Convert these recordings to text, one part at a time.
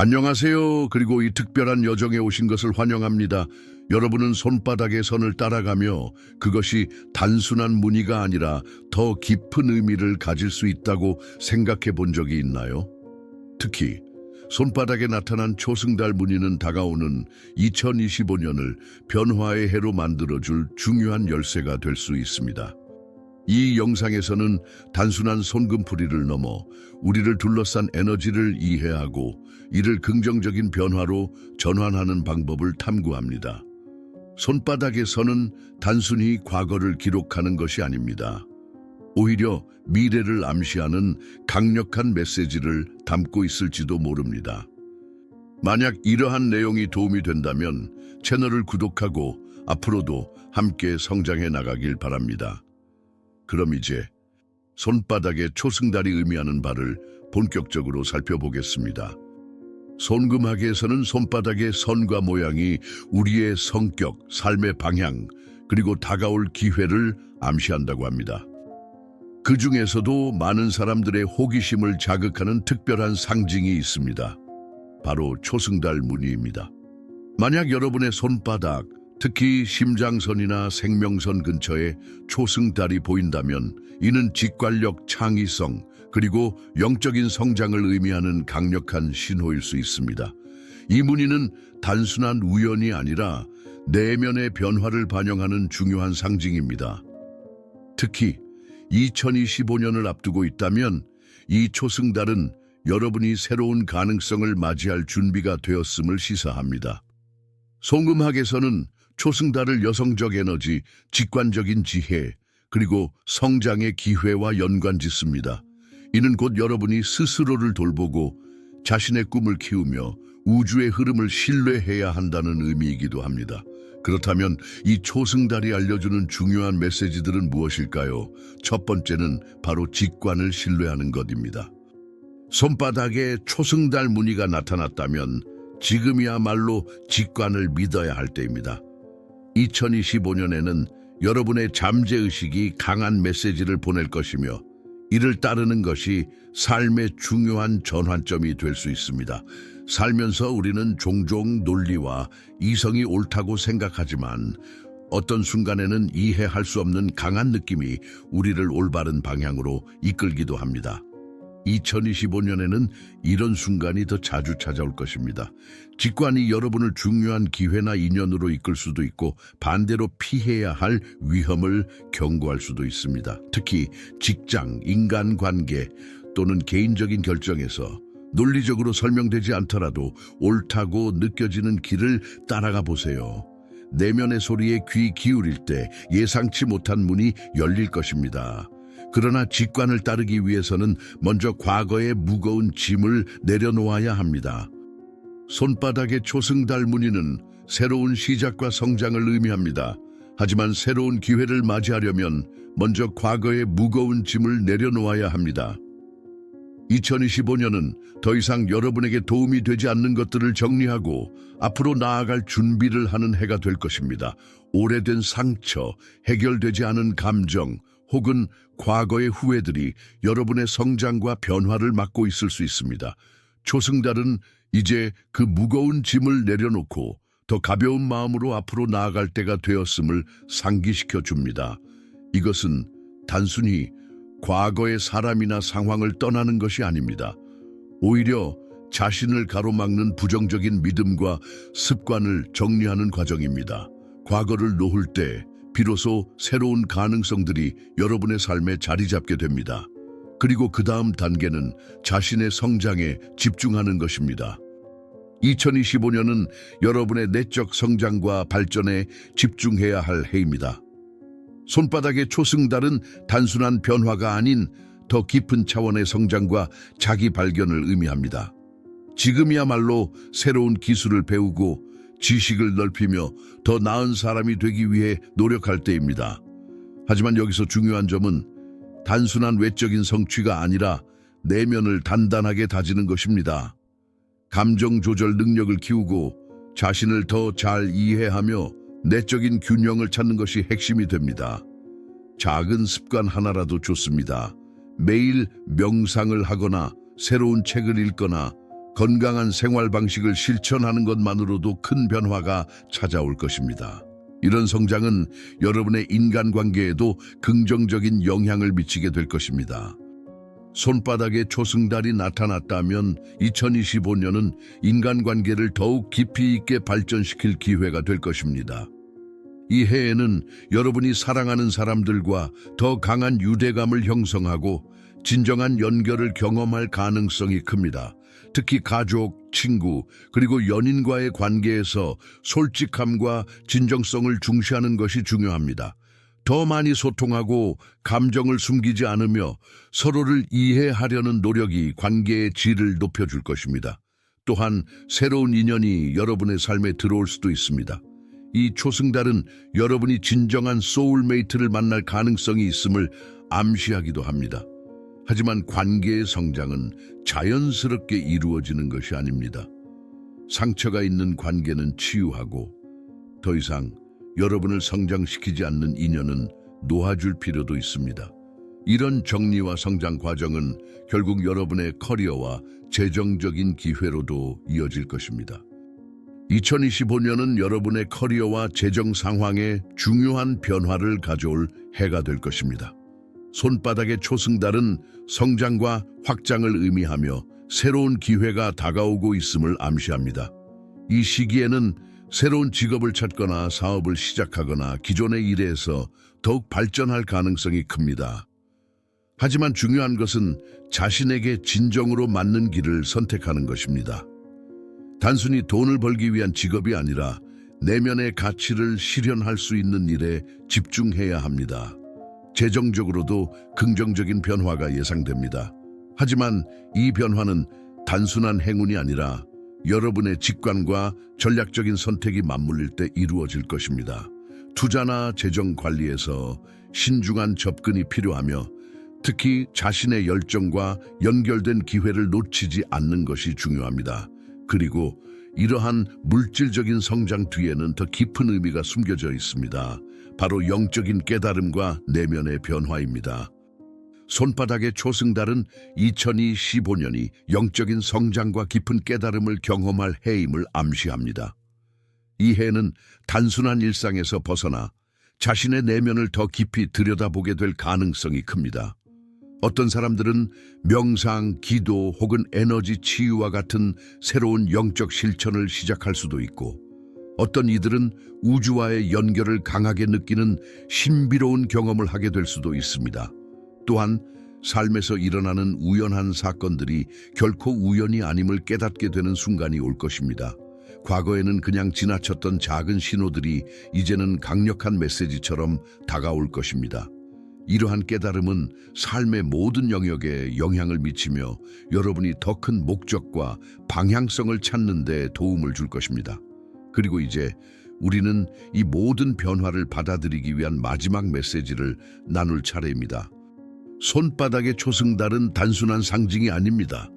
안녕하세요. 그리고 이 특별한 여정에 오신 것을 환영합니다. 여러분은 손바닥의 선을 따라가며 그것이 단순한 무늬가 아니라 더 깊은 의미를 가질 수 있다고 생각해 본 적이 있나요? 특히 손바닥에 나타난 초승달 무늬는 다가오는 2025년을 변화의 해로 만들어줄 중요한 열쇠가 될 수 있습니다. 이 영상에서는 단순한 손금풀이를 넘어 우리를 둘러싼 에너지를 이해하고 이를 긍정적인 변화로 전환하는 방법을 탐구합니다. 손바닥의 선은 단순히 과거를 기록하는 것이 아닙니다. 오히려 미래를 암시하는 강력한 메시지를 담고 있을지도 모릅니다. 만약 이러한 내용이 도움이 된다면 채널을 구독하고 앞으로도 함께 성장해 나가길 바랍니다. 그럼 이제 손바닥의 초승달이 의미하는 바를 본격적으로 살펴보겠습니다. 손금학에서는 손바닥의 선과 모양이 우리의 성격, 삶의 방향, 그리고 다가올 기회를 암시한다고 합니다. 그 중에서도 많은 사람들의 호기심을 자극하는 특별한 상징이 있습니다. 바로 초승달 무늬입니다. 만약 여러분의 손바닥, 특히 심장선이나 생명선 근처에 초승달이 보인다면 이는 직관력, 창의성, 그리고 영적인 성장을 의미하는 강력한 신호일 수 있습니다. 이 무늬는 단순한 우연이 아니라 내면의 변화를 반영하는 중요한 상징입니다. 특히 2025년을 앞두고 있다면 이 초승달은 여러분이 새로운 가능성을 맞이할 준비가 되었음을 시사합니다. 송금학에서는 초승달을 여성적 에너지, 직관적인 지혜, 그리고 성장의 기회와 연관짓습니다. 이는 곧 여러분이 스스로를 돌보고 자신의 꿈을 키우며 우주의 흐름을 신뢰해야 한다는 의미이기도 합니다. 그렇다면 이 초승달이 알려주는 중요한 메시지들은 무엇일까요? 첫 번째는 바로 직관을 신뢰하는 것입니다. 손바닥에 초승달 무늬가 나타났다면 지금이야말로 직관을 믿어야 할 때입니다. 2025년에는 여러분의 잠재의식이 강한 메시지를 보낼 것이며 이를 따르는 것이 삶의 중요한 전환점이 될 수 있습니다. 살면서 우리는 종종 논리와 이성이 옳다고 생각하지만 어떤 순간에는 이해할 수 없는 강한 느낌이 우리를 올바른 방향으로 이끌기도 합니다. 2025년에는 이런 순간이 더 자주 찾아올 것입니다. 직관이 여러분을 중요한 기회나 인연으로 이끌 수도 있고 반대로 피해야 할 위험을 경고할 수도 있습니다. 특히 직장, 인간관계 또는 개인적인 결정에서 논리적으로 설명되지 않더라도 옳다고 느껴지는 길을 따라가 보세요. 내면의 소리에 귀 기울일 때 예상치 못한 문이 열릴 것입니다. 그러나 직관을 따르기 위해서는 먼저 과거의 무거운 짐을 내려놓아야 합니다. 손바닥의 초승달 무늬는 새로운 시작과 성장을 의미합니다. 하지만 새로운 기회를 맞이하려면 먼저 과거의 무거운 짐을 내려놓아야 합니다. 2025년은 더 이상 여러분에게 도움이 되지 않는 것들을 정리하고 앞으로 나아갈 준비를 하는 해가 될 것입니다. 오래된 상처, 해결되지 않은 감정, 혹은 과거의 후회들이 여러분의 성장과 변화를 막고 있을 수 있습니다. 초승달은 이제 그 무거운 짐을 내려놓고 더 가벼운 마음으로 앞으로 나아갈 때가 되었음을 상기시켜 줍니다. 이것은 단순히 과거의 사람이나 상황을 떠나는 것이 아닙니다. 오히려 자신을 가로막는 부정적인 믿음과 습관을 정리하는 과정입니다. 과거를 놓을 때 비로소 새로운 가능성들이 여러분의 삶에 자리 잡게 됩니다. 그리고 그 다음 단계는 자신의 성장에 집중하는 것입니다. 2025년은 여러분의 내적 성장과 발전에 집중해야 할 해입니다. 손바닥의 초승달은 단순한 변화가 아닌 더 깊은 차원의 성장과 자기 발견을 의미합니다. 지금이야말로 새로운 기술을 배우고 지식을 넓히며 더 나은 사람이 되기 위해 노력할 때입니다. 하지만 여기서 중요한 점은 단순한 외적인 성취가 아니라 내면을 단단하게 다지는 것입니다. 감정 조절 능력을 키우고 자신을 더 잘 이해하며 내적인 균형을 찾는 것이 핵심이 됩니다. 작은 습관 하나라도 좋습니다. 매일 명상을 하거나 새로운 책을 읽거나 건강한 생활 방식을 실천하는 것만으로도 큰 변화가 찾아올 것입니다. 이런 성장은 여러분의 인간관계에도 긍정적인 영향을 미치게 될 것입니다. 손바닥에 초승달이 나타났다면 2025년은 인간관계를 더욱 깊이 있게 발전시킬 기회가 될 것입니다. 이 해에는 여러분이 사랑하는 사람들과 더 강한 유대감을 형성하고 진정한 연결을 경험할 가능성이 큽니다. 특히 가족, 친구, 그리고 연인과의 관계에서 솔직함과 진정성을 중시하는 것이 중요합니다. 더 많이 소통하고 감정을 숨기지 않으며 서로를 이해하려는 노력이 관계의 질을 높여줄 것입니다. 또한 새로운 인연이 여러분의 삶에 들어올 수도 있습니다. 이 초승달은 여러분이 진정한 소울메이트를 만날 가능성이 있음을 암시하기도 합니다. 하지만 관계의 성장은 자연스럽게 이루어지는 것이 아닙니다. 상처가 있는 관계는 치유하고 더 이상 여러분을 성장시키지 않는 인연은 놓아줄 필요도 있습니다. 이런 정리와 성장 과정은 결국 여러분의 커리어와 재정적인 기회로도 이어질 것입니다. 2025년은 여러분의 커리어와 재정 상황에 중요한 변화를 가져올 해가 될 것입니다. 손바닥의 초승달은 성장과 확장을 의미하며 새로운 기회가 다가오고 있음을 암시합니다. 이 시기에는 새로운 직업을 찾거나 사업을 시작하거나 기존의 일에서 더욱 발전할 가능성이 큽니다. 하지만 중요한 것은 자신에게 진정으로 맞는 길을 선택하는 것입니다. 단순히 돈을 벌기 위한 직업이 아니라 내면의 가치를 실현할 수 있는 일에 집중해야 합니다. 재정적으로도 긍정적인 변화가 예상됩니다. 하지만 이 변화는 단순한 행운이 아니라 여러분의 직관과 전략적인 선택이 맞물릴 때 이루어질 것입니다. 투자나 재정 관리에서 신중한 접근이 필요하며 특히 자신의 열정과 연결된 기회를 놓치지 않는 것이 중요합니다. 그리고 이러한 물질적인 성장 뒤에는 더 깊은 의미가 숨겨져 있습니다. 바로 영적인 깨달음과 내면의 변화입니다. 손바닥의 초승달은 2025년이 영적인 성장과 깊은 깨달음을 경험할 해임을 암시합니다. 이 해는 단순한 일상에서 벗어나 자신의 내면을 더 깊이 들여다보게 될 가능성이 큽니다. 어떤 사람들은 명상, 기도 혹은 에너지 치유와 같은 새로운 영적 실천을 시작할 수도 있고 어떤 이들은 우주와의 연결을 강하게 느끼는 신비로운 경험을 하게 될 수도 있습니다. 또한 삶에서 일어나는 우연한 사건들이 결코 우연이 아님을 깨닫게 되는 순간이 올 것입니다. 과거에는 그냥 지나쳤던 작은 신호들이 이제는 강력한 메시지처럼 다가올 것입니다. 이러한 깨달음은 삶의 모든 영역에 영향을 미치며 여러분이 더 큰 목적과 방향성을 찾는 데 도움을 줄 것입니다. 그리고 이제 우리는 이 모든 변화를 받아들이기 위한 마지막 메시지를 나눌 차례입니다. 손바닥의 초승달은 단순한 상징이 아닙니다.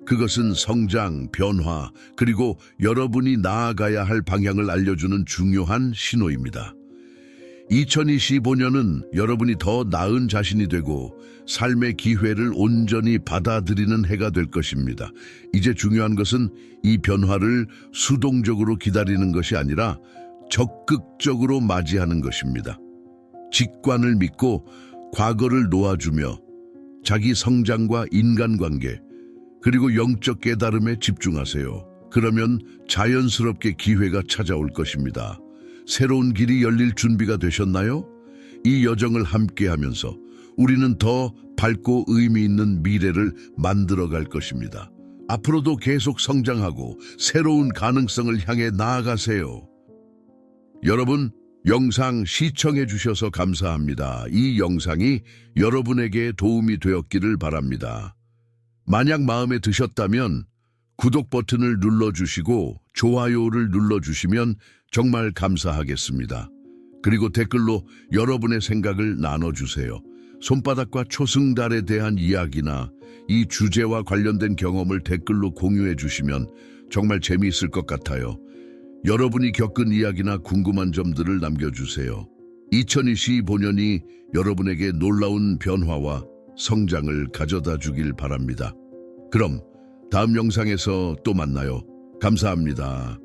그것은 성장, 변화, 그리고 여러분이 나아가야 할 방향을 알려주는 중요한 신호입니다. 2025년은 여러분이 더 나은 자신이 되고 삶의 기회를 온전히 받아들이는 해가 될 것입니다. 이제 중요한 것은 이 변화를 수동적으로 기다리는 것이 아니라 적극적으로 맞이하는 것입니다. 직관을 믿고 과거를 놓아주며 자기 성장과 인간관계, 그리고 영적 깨달음에 집중하세요. 그러면 자연스럽게 기회가 찾아올 것입니다. 새로운 길이 열릴 준비가 되셨나요? 이 여정을 함께하면서 우리는 더 밝고 의미 있는 미래를 만들어갈 것입니다. 앞으로도 계속 성장하고 새로운 가능성을 향해 나아가세요. 여러분, 영상 시청해 주셔서 감사합니다. 이 영상이 여러분에게 도움이 되었기를 바랍니다. 만약 마음에 드셨다면 구독 버튼을 눌러주시고 좋아요를 눌러주시면 정말 감사하겠습니다. 그리고 댓글로 여러분의 생각을 나눠주세요. 손바닥과 초승달에 대한 이야기나 이 주제와 관련된 경험을 댓글로 공유해 주시면 정말 재미있을 것 같아요. 여러분이 겪은 이야기나 궁금한 점들을 남겨주세요. 2025년이 여러분에게 놀라운 변화와 성장을 가져다 주길 바랍니다. 그럼 다음 영상에서 또 만나요. 감사합니다.